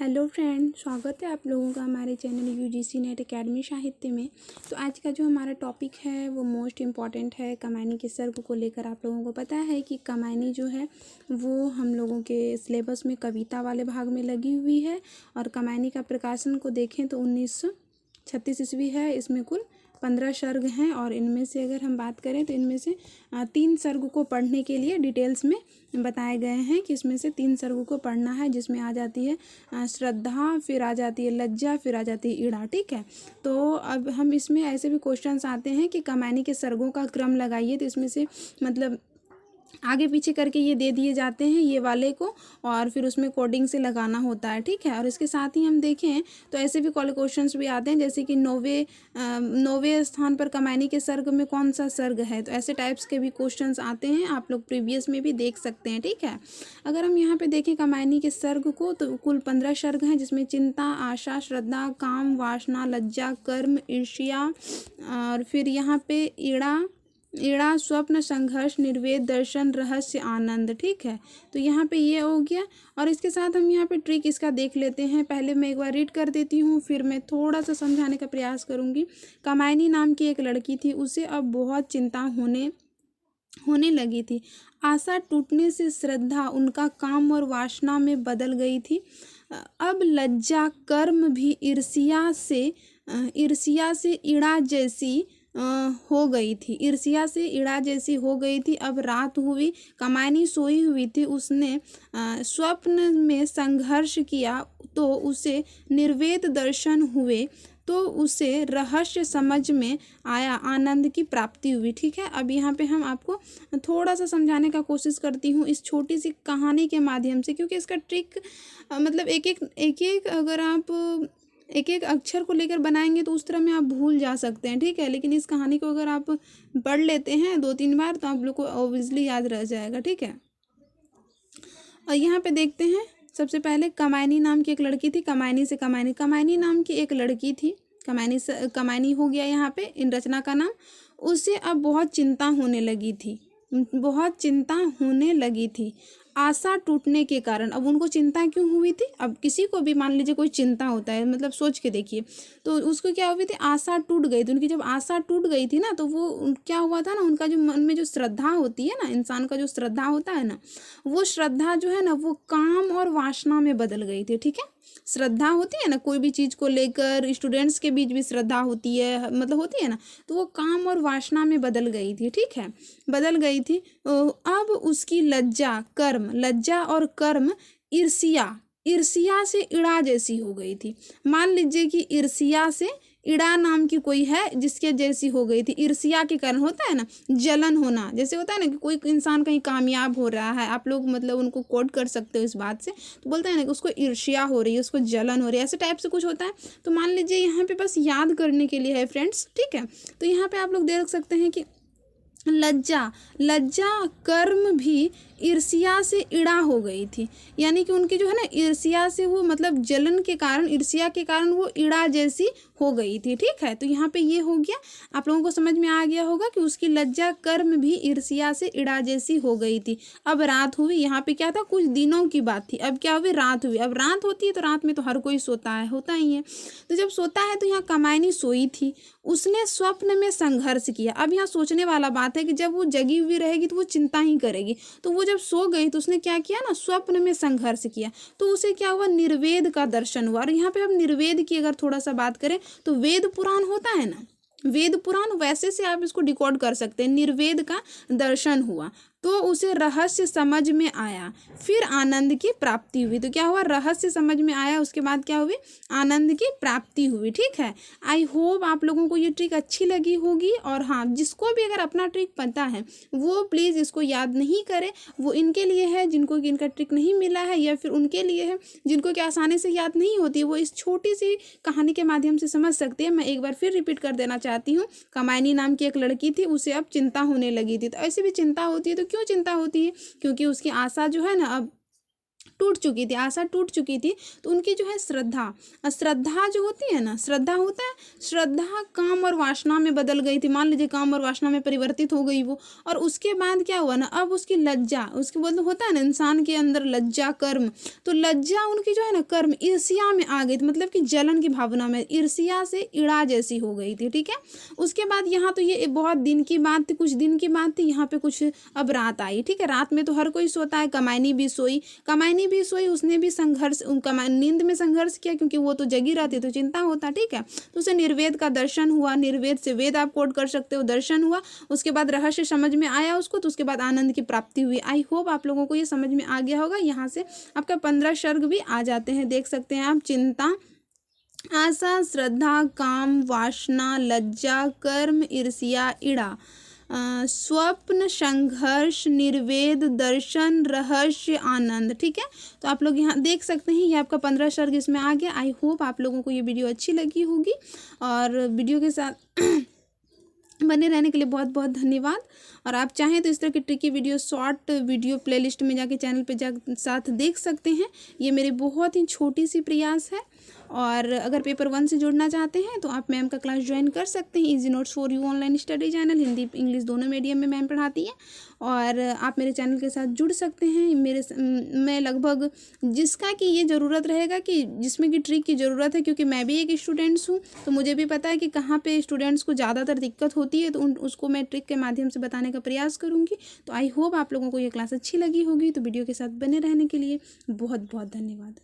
Hello friend, स्वागत है आप लोगों का हमारे चैनल यूजीसी नेट एकेडमी साहित्य में। तो आज का जो हमारा टॉपिक है वो मोस्ट इम्पॉर्टेंट है, कमायनी के सर्ग को लेकर। आप लोगों को पता है कि कमायनी जो है वो हम लोगों के सिलेबस में कविता वाले भाग में लगी हुई है। और कमायनी का प्रकाशन को देखें तो 1936 ईस्वी है। इसमें कुल 15 सर्ग हैं और इनमें से अगर हम बात करें तो इनमें से 3 सर्ग को पढ़ने के लिए डिटेल्स में बताए गए हैं कि इसमें से 3 सर्ग को पढ़ना है, जिसमें आ जाती है श्रद्धा, फिर आ जाती है लज्जा, फिर आ जाती है ईड़ा। ठीक है, तो अब हम इसमें ऐसे भी क्वेश्चंस आते हैं कि कमायनी के सर्गों का क्रम लगाइए। तो इसमें से मतलब आगे पीछे करके ये दे दिए जाते हैं ये वाले को, और फिर उसमें कोडिंग से लगाना होता है। ठीक है, और इसके साथ ही हम देखें तो ऐसे भी क्वेश्चंस भी आते हैं, जैसे कि नौवे स्थान पर कमायनी के सर्ग में कौन सा सर्ग है। तो ऐसे टाइप्स के भी क्वेश्चंस आते हैं, आप लोग प्रीवियस में भी देख सकते हैं। ठीक है, अगर हम यहाँ पे देखें कमायनी के सर्ग को तो कुल 15 सर्ग हैं, जिसमें चिंता, आशा, श्रद्धा, काम, वासना, लज्जा, कर्म, ईर्ष्या, और फिर यहाँ पे ईड़ा, स्वप्न, संघर्ष, निर्वेद, दर्शन, रहस्य, आनंद। ठीक है, तो यहाँ पे ये हो गया। और इसके साथ हम यहाँ पे ट्रिक इसका देख लेते हैं। पहले मैं एक बार रीड कर देती हूँ, फिर मैं थोड़ा सा समझाने का प्रयास करूँगी। कमायनी नाम की एक लड़की थी, उसे अब बहुत चिंता होने लगी थी। आशा टूटने से श्रद्धा उनका काम और वासना में बदल गई थी। अब लज्जा, कर्म भी ईर्ष्या से ईड़ा जैसी हो गई थी। ईर्ष्या से ईड़ा जैसी हो गई थी। अब रात हुई, कमायनी सोई हुई थी। उसने स्वप्न में संघर्ष किया तो उसे निर्वेद दर्शन हुए, तो उसे रहस्य समझ में आया, आनंद की प्राप्ति हुई। ठीक है, अब यहाँ पे हम आपको थोड़ा सा समझाने का कोशिश करती हूँ इस छोटी सी कहानी के माध्यम से, क्योंकि इसका ट्रिक मतलब एक अगर आप एक एक अक्षर को लेकर बनाएंगे तो उस तरह में आप भूल जा सकते हैं। ठीक है, लेकिन इस कहानी को अगर आप पढ़ लेते हैं 2-3 बार तो आप लोग को ऑब्वियसली याद रह जाएगा। ठीक है, और यहाँ पे देखते हैं सबसे पहले कमायनी नाम की एक लड़की थी। कमायनी नाम की एक लड़की थी। कमायनी हो गया यहाँ पे इन रचना का नाम। उसे अब बहुत चिंता होने लगी थी आशा टूटने के कारण। अब उनको चिंता क्यों हुई थी? अब किसी को भी मान लीजिए कोई चिंता होता है, मतलब सोच के देखिए, तो उसको क्या हुई थी? आशा टूट गई थी उनकी। जब आशा टूट गई थी ना, तो वो क्या हुआ था ना, उनका जो मन में जो श्रद्धा होती है ना, इंसान का जो श्रद्धा होता है ना, वो श्रद्धा जो है ना वो काम और वासना में बदल गई थी। ठीक है, श्रद्धा होती है ना कोई भी चीज़ को लेकर, स्टूडेंट्स के बीच भी श्रद्धा होती है, मतलब होती है ना, तो वो काम और वासना में बदल गई थी। ठीक है, बदल गई थी। अब उसकी लज्जा और कर्म ईर्ष्या से ईड़ा जैसी हो गई थी। मान लीजिए कि ईर्ष्या से ईड़ा नाम की कोई है जिसके जैसी हो गई थी। ईर्ष्या के कारण होता है ना जलन होना, जैसे होता है ना कि कोई इंसान कहीं कामयाब हो रहा है, आप लोग मतलब उनको कोट कर सकते हो इस बात से, तो बोलते हैं ना कि उसको ईर्ष्या हो रही है, उसको जलन हो रही है, ऐसे टाइप से कुछ होता है। तो मान लीजिए यहाँ पे बस याद करने के लिए है फ्रेंड्स। ठीक है, तो यहाँ पे आप लोग देख सकते हैं कि लज्जा कर्म भी ईर्ष्या से ईड़ा हो गई थी। यानी कि उनकी जो है ना ईर्ष्या से, वो मतलब जलन के कारण, ईर्ष्या के कारण वो ईड़ा जैसी हो गई थी। ठीक है, तो यहाँ पे ये हो गया, आप लोगों को समझ में आ गया होगा कि उसकी लज्जा कर्म भी ईर्ष्या से ईड़ा जैसी हो गई थी। अब रात हुई, यहाँ पे क्या था, कुछ दिनों की बात थी। अब क्या हुई, रात हुई। अब रात होती है तो रात में तो हर कोई सोता है, होता ही है। तो जब सोता है तो यहाँ कमायनी सोई थी, उसने स्वप्न में संघर्ष किया। अब यहाँ सोचने वाला बात है कि जब वो जगी हुई रहेगी तो वो चिंता ही करेगी, तो वो जब सो गई तो उसने क्या किया ना, स्वप्न में संघर्ष किया, तो उसे क्या हुआ, निर्वेद का दर्शन हुआ। और यहाँ पे अब निर्वेद की अगर थोड़ा सा बात करें तो वेद पुराण होता है ना, वेद पुराण, वैसे से आप इसको डिकोड कर सकते हैं। निर्वेद का दर्शन हुआ तो उसे रहस्य समझ में आया, फिर आनंद की प्राप्ति हुई। तो क्या हुआ, रहस्य समझ में आया, उसके बाद क्या हुई, आनंद की प्राप्ति हुई। ठीक है, आई होप आप लोगों को ये ट्रिक अच्छी लगी होगी। और हाँ, जिसको भी अगर अपना ट्रिक पता है वो प्लीज़ इसको याद नहीं करे, वो इनके लिए है जिनको कि इनका ट्रिक नहीं मिला है, या फिर उनके लिए है जिनको कि आसानी से याद नहीं होती, वो इस छोटी सी कहानी के माध्यम से समझ सकते हैं। मैं एक बार फिर रिपीट कर देना चाहती हूँ। कमायनी नाम की एक लड़की थी, उसे अब चिंता होने लगी थी। तो ऐसी भी चिंता होती है, तो क्यों चिंता होती है, क्योंकि उसकी आशा जो है ना अब टूट चुकी थी, आशा टूट चुकी थी, तो उनकी जो है श्रद्धा श्रद्धा जो होती है ना, श्रद्धा होता है, श्रद्धा काम और वासना में बदल गई थी। मान लीजिए काम और वासना में परिवर्तित हो गई वो, और उसके बाद क्या हुआ ना, अब उसकी लज्जा, उसके मतलब होता है ना इंसान के अंदर लज्जा कर्म, तो लज्जा उनकी जो है ना कर्म ईर्ष्या में आ गई थी, मतलब कि जलन की भावना में, ईर्ष्या से ईड़ा जैसी हो गई थी। ठीक है, उसके बाद यहाँ तो ये बहुत दिन की बात थी, कुछ दिन की बात थी, यहाँ पे कुछ अब रात आई। ठीक है, रात में तो हर कोई सोता है, कमायनी भी सोई, कमायनी भी सोई, उसने भी संघर्ष, नींद में संघर्ष किया, क्योंकि वो तो जगी रहती तो चिंता होता। ठीक है, तो उसे निर्वेद का दर्शन हुआ, निर्वेद से वेद आप कोट कर सकते हो, दर्शन हुआ, उसके बाद रहस्य समझ में आया उसको, तो उसके बाद आनंद की प्राप्ति हुई। आई होप आप लोगों को ये समझ में आ गया होगा। यहाँ से आपका 15 सर्ग भी आ जाते हैं, देख सकते हैं आप। चिंता, आशा, श्रद्धा, काम, वासना, लज्जा, कर्म, ईर्ष्या, ईड़ा, स्वप्न, संघर्ष, निर्वेद, दर्शन, रहस्य, आनंद। ठीक है, तो आप लोग यहाँ देख सकते हैं, ये आपका 15 सर्ग इसमें आ गया। आई होप आप लोगों को ये वीडियो अच्छी लगी होगी, और वीडियो के साथ बने रहने के लिए बहुत बहुत धन्यवाद। और आप चाहें तो इस तरह की tricky video, short video playlist में जाके चैनल पे जा साथ देख सकते हैं। ये मेरी बहुत ही छोटी सी प्रयास है, और अगर पेपर 1 से जुड़ना चाहते हैं तो आप मैम का क्लास ज्वाइन कर सकते हैं। Easy notes for you online study channel, Hindi English दोनों मीडियम में मैम पढ़ाती है, और आप मेरे चैनल के साथ जुड़ सकते हैं। मैं लगभग जिसका कि ये ज़रूरत रहेगा, कि जिसमें कि ट्रिक की ज़रूरत है, क्योंकि मैं भी एक स्टूडेंट्स हूँ, तो मुझे भी पता है कि कहाँ पे स्टूडेंट्स को ज़्यादातर दिक्कत होती है, तो उसको मैं ट्रिक के माध्यम से बताने का प्रयास करूँगी। तो आई होप आप लोगों को ये क्लास अच्छी लगी होगी। तो वीडियो के साथ बने रहने के लिए बहुत बहुत धन्यवाद।